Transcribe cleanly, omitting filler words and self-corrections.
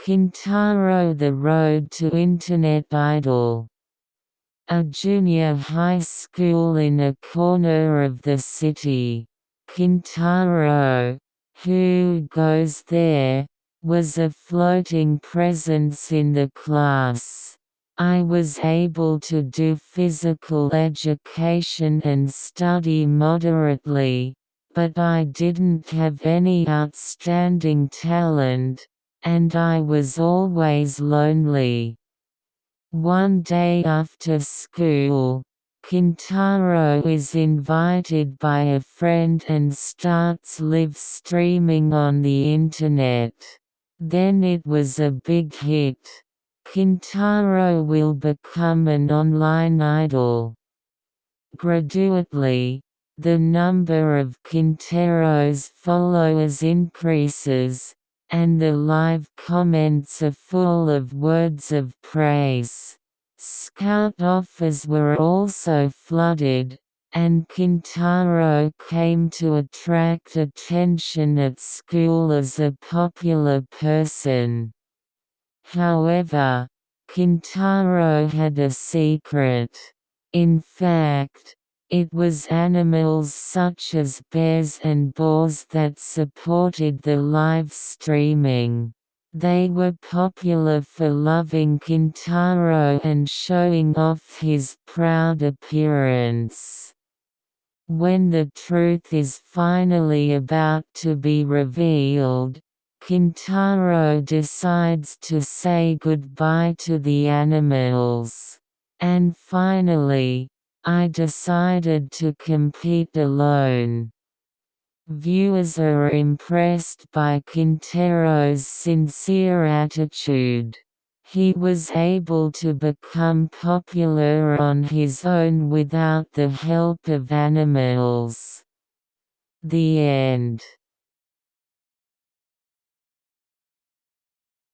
Kintaro: The Road to Internet Idol. A junior high school in a corner of the city. Kintaro, who goes there, was a floating presence in the class. I was able to do physical education and study moderately, but I didn't have any outstanding talent, and I was always lonely. One day after school, Kintaro is invited by a friend and starts live streaming on the internet. Then it was a big hit. Kintaro will become an online idol. Gradually, the number of Kintaro's followers increases, and the live comments are full of words of praise. Scout offers were also flooded, and Kintaro came to attract attention at school as a popular person. However, Kintaro had a secret. In fact, it was animals such as bears and boars that supported the live streaming. They were popular for loving Kintaro and showing off his proud appearance. When the truth is finally about to be revealed, Kintaro decides to say goodbye to the animals. And finally, I decided to compete alone. Viewers are impressed by Kintaro's sincere attitude. He was able to become popular on his own without the help of animals. The end.